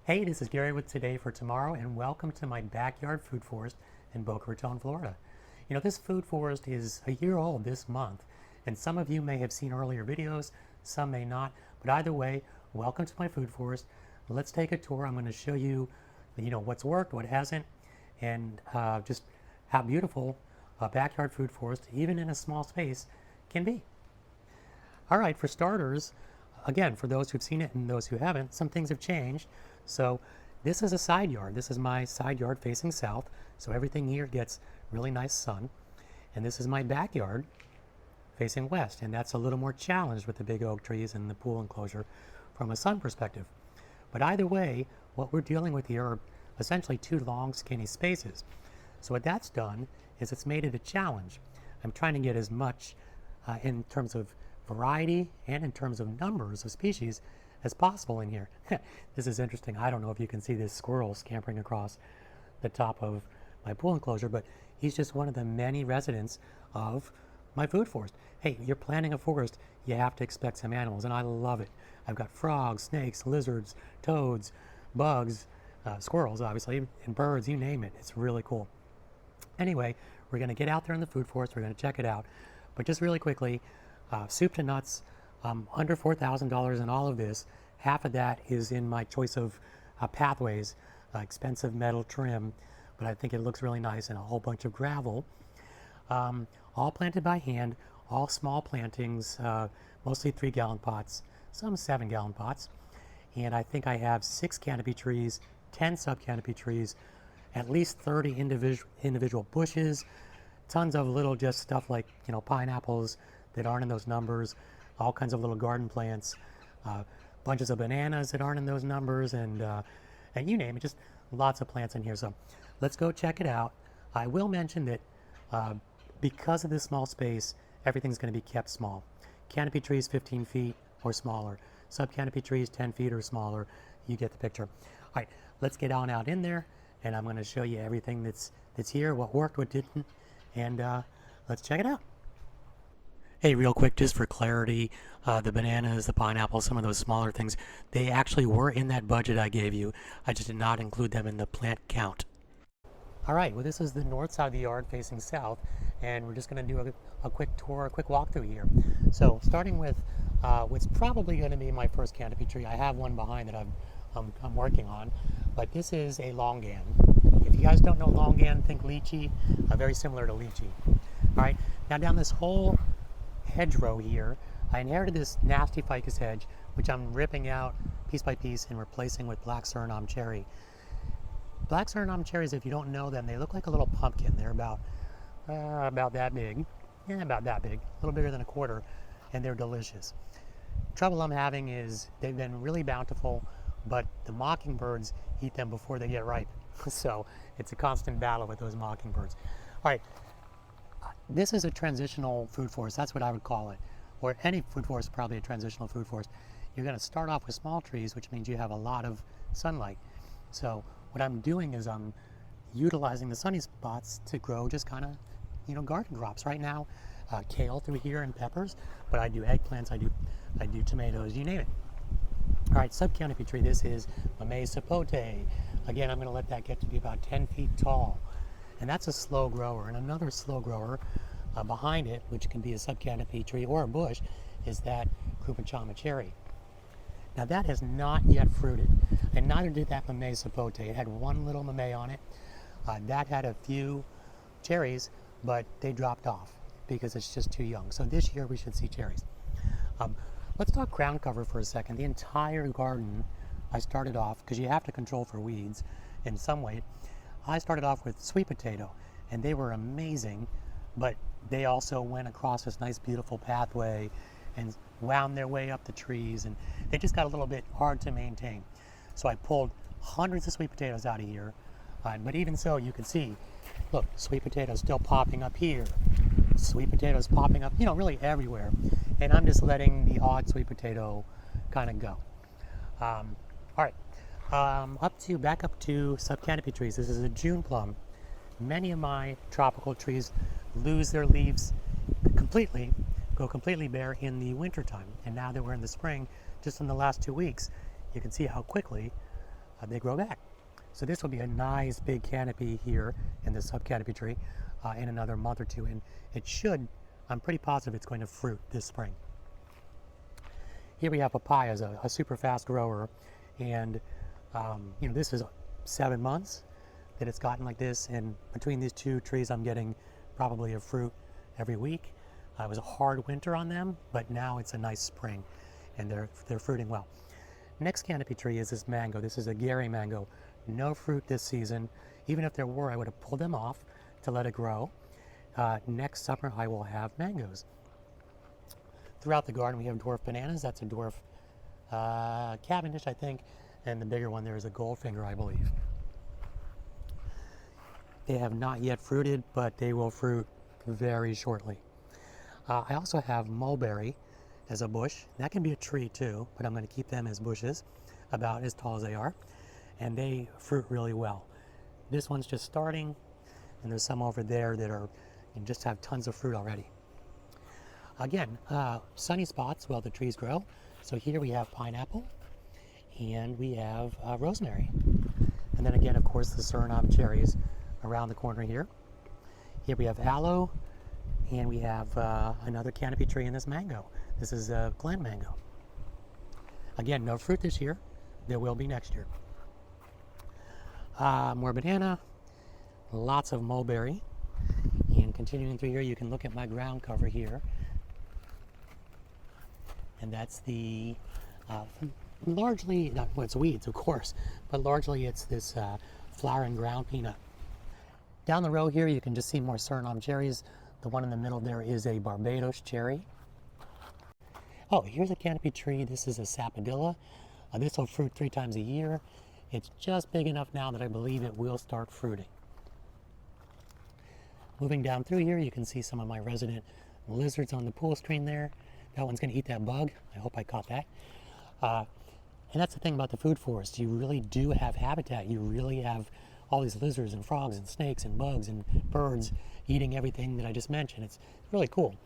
Hey, this is Gary with Today for Tomorrow, and welcome to my backyard food forest in Boca Raton, Florida. You know, this food forest is a year old this month, and some of you may have seen earlier videos, some may not, but either way, welcome to my food forest. Let's take a tour. I'm going to show you, what's worked, what hasn't, and just how beautiful a backyard food forest, even in a small space, can be. All right, for starters, again, for those who've seen it and those who haven't, some things have changed. So this is a side yard. This is my side yard facing south. So everything here gets really nice sun. And this is my backyard facing west. And that's a little more challenged with the big oak trees and the pool enclosure from a sun perspective. But either way, what we're dealing with here are essentially two long, skinny spaces. So what that's done is it's made it a challenge. I'm trying to get as much in terms of variety and in terms of numbers of species as possible in here. This is interesting. I don't know if you can see this squirrel scampering across the top of my pool enclosure, but he's just one of the many residents of my food forest. Hey, you're planting a forest, you have to expect some animals, and I love it. I've got frogs, snakes, lizards, toads, bugs, squirrels, obviously, and birds, you name it. It's really cool. Anyway, we're going to get out there in the food forest. We're going to check it out. But just really quickly, soup to nuts, under $4,000 in all of this. Half of that is in my choice of pathways, expensive metal trim, but I think it looks really nice, and a whole bunch of gravel. All planted by hand, all small plantings, mostly 3-gallon pots, some 7-gallon pots. And I think I have 6 canopy trees, 10 sub-canopy trees, at least 30 individual bushes, tons of little just stuff like, pineapples that aren't in those numbers, all kinds of little garden plants, bunches of bananas that aren't in those numbers, and you name it, just lots of plants in here. So let's go check it out. I will mention that because of this small space, everything's going to be kept small. Canopy trees 15 feet or smaller, sub-canopy trees 10 feet or smaller. You get the picture. All right, let's get on out in there, and I'm going to show you everything that's here, what worked, what didn't, and let's check it out. Hey, real quick, just for clarity, the bananas, the pineapples, some of those smaller things, they actually were in that budget I gave you. I just did not include them in the plant count. All right, well, this is the north side of the yard facing south, and we're just going to do a quick tour, a quick walkthrough here. So starting with what's probably going to be my first canopy tree. I have one behind that I'm working on, but this is a longan. If you guys don't know longan, think lychee, very similar to lychee. All right, now down this whole hedgerow here, I inherited this nasty ficus hedge, which I'm ripping out piece by piece and replacing with black Suriname cherry. Black Suriname cherries, if you don't know them, they look like a little pumpkin. They're about that big. Yeah, about that big. A little bigger than a quarter, and they're delicious. Trouble I'm having is they've been really bountiful, but the mockingbirds eat them before they get ripe. So it's a constant battle with those mockingbirds. All right. This is a transitional food forest. That's what I would call it. Or any food forest is probably a transitional food forest. You're going to start off with small trees, which means you have a lot of sunlight. So what I'm doing is I'm utilizing the sunny spots to grow just kind of, garden crops. Right now, kale through here and peppers, but I do eggplants, I do tomatoes, you name it. All right, sub-canopy tree. This is Mamey sapote. Again, I'm going to let that get to be about 10 feet tall. And that's a slow grower. And another slow grower behind it, which can be a sub-canopy tree or a bush, is that Krupachama cherry. Now that has not yet fruited, and neither did that Mamey sapote. It had one little mamey on it. That had a few cherries, but they dropped off because it's just too young. So this year we should see cherries. Let's talk ground cover for a second. The entire garden, I started off, because you have to control for weeds in some way, I started off with sweet potato, and they were amazing, but they also went across this nice beautiful pathway and wound their way up the trees, and they just got a little bit hard to maintain. So I pulled hundreds of sweet potatoes out of here, but even so, you can see, look, sweet potatoes still popping up here, sweet potatoes popping up, really everywhere, and I'm just letting the odd sweet potato kind of go. All right. Back up to sub-canopy trees. This is a June plum. Many of my tropical trees lose their leaves completely, go completely bare in the wintertime. And now that we're in the spring, just in the last 2 weeks, you can see how quickly they grow back. So this will be a nice big canopy here in the subcanopy tree in another month or two, and it should, I'm pretty positive it's going to fruit this spring. Here we have papayas, a super fast grower, and you know, this is 7 months that it's gotten like this, and between these two trees I'm getting probably a fruit every week. It was a hard winter on them, but now it's a nice spring and they're fruiting well. Next canopy tree is this mango. This is a Gary mango. No fruit this season. Even if there were, I would have pulled them off to let it grow. Next summer I will have mangoes. Throughout the garden we have dwarf bananas. That's a dwarf Cavendish, I think, and the bigger one there is a Goldfinger, I believe. They have not yet fruited, but they will fruit very shortly. I also have mulberry as a bush. That can be a tree too, but I'm going to keep them as bushes, about as tall as they are, and they fruit really well. This one's just starting, and there's some over there that are and just have tons of fruit already. Again, sunny spots while the trees grow. So here we have pineapple, and we have rosemary, and then again, of course, the Suriname cherries around the corner here. Here we have aloe, and we have another canopy tree in this mango. This is a Glen mango. Again, no fruit this year. There will be next year. More banana, lots of mulberry, and continuing through here, you can look at my ground cover here, and that's the largely, not, well, it's weeds, of course, but largely it's this flowering ground peanut. Down the row here, you can just see more Suriname cherries. The one in the middle there is a Barbados cherry. Oh, here's a canopy tree. This is a sapodilla. This will fruit 3 times a year. It's just big enough now that I believe it will start fruiting. Moving down through here, you can see some of my resident lizards on the pool screen there. That one's going to eat that bug. I hope I caught that. And that's the thing about the food forest. You really do have habitat. You really have all these lizards and frogs and snakes and bugs and birds eating everything that I just mentioned. It's really cool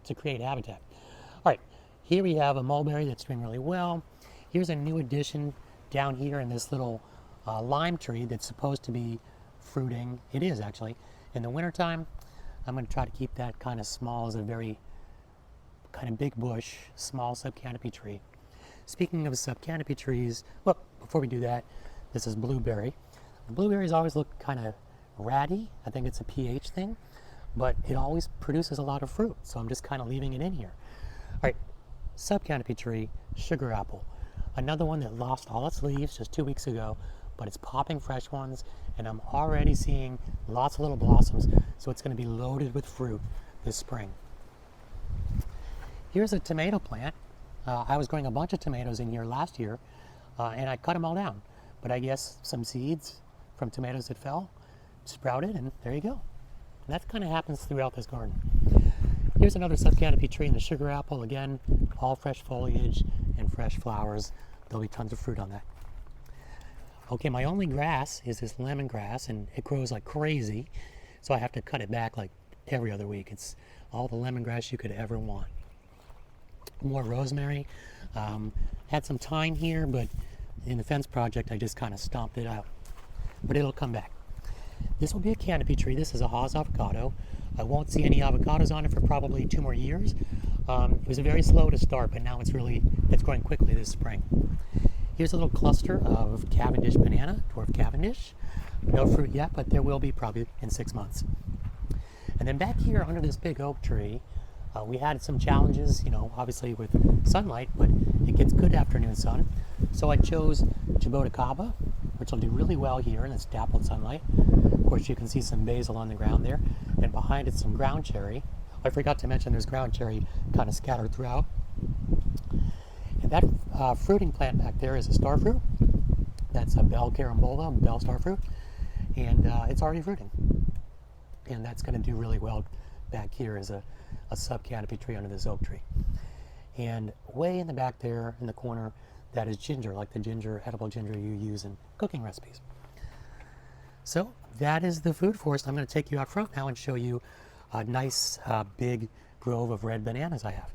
to create habitat. All right, here we have a mulberry that's doing really well. Here's a new addition down here in this little lime tree that's supposed to be fruiting. It is actually. In the wintertime, I'm going to try to keep that kind of small as a very kind of big bush, small subcanopy tree. Speaking of subcanopy trees, well, before we do that, this is blueberry. Blueberries always look kind of ratty. I think it's a pH thing, but it always produces a lot of fruit, so I'm just kind of leaving it in here. All right, subcanopy tree, sugar apple. Another one that lost all its leaves just 2 weeks ago, but it's popping fresh ones, and I'm already seeing lots of little blossoms, so it's going to be loaded with fruit this spring. Here's a tomato plant. I was growing a bunch of tomatoes in here last year, and I cut them all down, but I guess some seeds from tomatoes that fell sprouted, and there you go. And that kind of happens throughout this garden. Here's another subcanopy tree in the sugar apple. Again, all fresh foliage and fresh flowers. There'll be tons of fruit on that. Okay, my only grass is this lemongrass, and it grows like crazy, so I have to cut it back like every other week. It's all the lemongrass you could ever want. More rosemary. Had some thyme here, but in the fence project I just kind of stomped it out. But it'll come back. This will be a canopy tree. This is a Haas avocado. I won't see any avocados on it for probably 2 more years. It was very slow to start, but now it's growing quickly this spring. Here's a little cluster of Cavendish banana, dwarf Cavendish. No fruit yet, but there will be probably in 6 months. And then back here under this big oak tree, we had some challenges, you know, obviously with sunlight, but it gets good afternoon sun. So I chose Jaboticaba, which will do really well here in this dappled sunlight. Of course, you can see some basil on the ground there, and behind it some ground cherry. I forgot to mention there's ground cherry kind of scattered throughout. And that fruiting plant back there is a star fruit. That's a bell carambola, bell star fruit, and it's already fruiting. And that's going to do really well back here as a subcanopy tree under this oak tree. And way in the back there in the corner, that is ginger, like the ginger, edible ginger you use in cooking recipes. So that is the food forest. I'm going to take you out front now and show you a nice big grove of red bananas I have.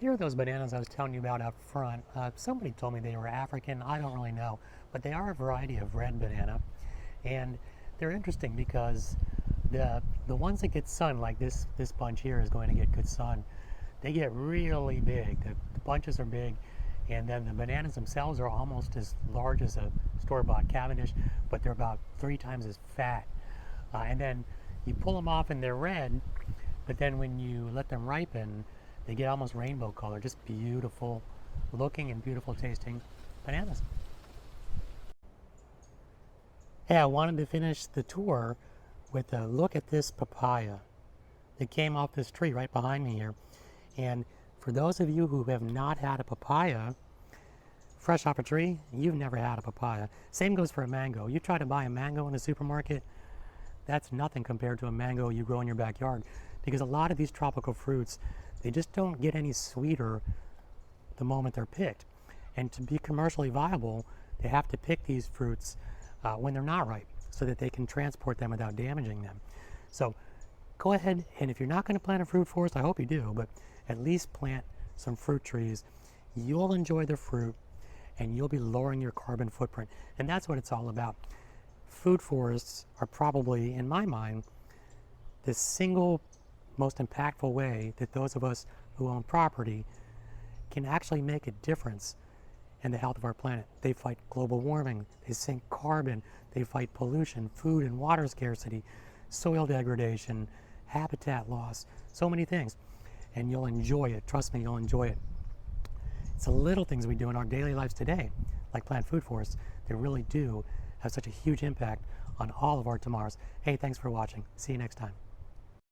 Here are those bananas I was telling you about up front. Somebody told me they were African. I don't really know, but they are a variety of red banana, and they're interesting because the ones that get sun, like this bunch here is going to get good sun. They get really big. The bunches are big, and then the bananas themselves are almost as large as a store-bought Cavendish, but they're about 3 times as fat. And then you pull them off and they're red, but then when you let them ripen, they get almost rainbow color, just beautiful looking and beautiful tasting bananas. Hey, I wanted to finish the tour with a look at this papaya that came off this tree right behind me here. And for those of you who have not had a papaya fresh off a tree, you've never had a papaya. Same goes for a mango. You try to buy a mango in a supermarket, that's nothing compared to a mango you grow in your backyard, because a lot of these tropical fruits, they just don't get any sweeter the moment they're picked. And to be commercially viable, they have to pick these fruits when they're not ripe so that they can transport them without damaging them. So go ahead, and if you're not going to plant a fruit forest, I hope you do, but at least plant some fruit trees. You'll enjoy the fruit and you'll be lowering your carbon footprint. And that's what it's all about. Food forests are probably, in my mind, the single most impactful way that those of us who own property can actually make a difference in the health of our planet. They fight global warming, they sink carbon, they fight pollution, food and water scarcity, soil degradation, habitat loss, so many things. And you'll enjoy it. Trust me, you'll enjoy it. It's the little things we do in our daily lives today, like plant food forests, that really do have such a huge impact on all of our tomorrows. Hey, thanks for watching. See you next time.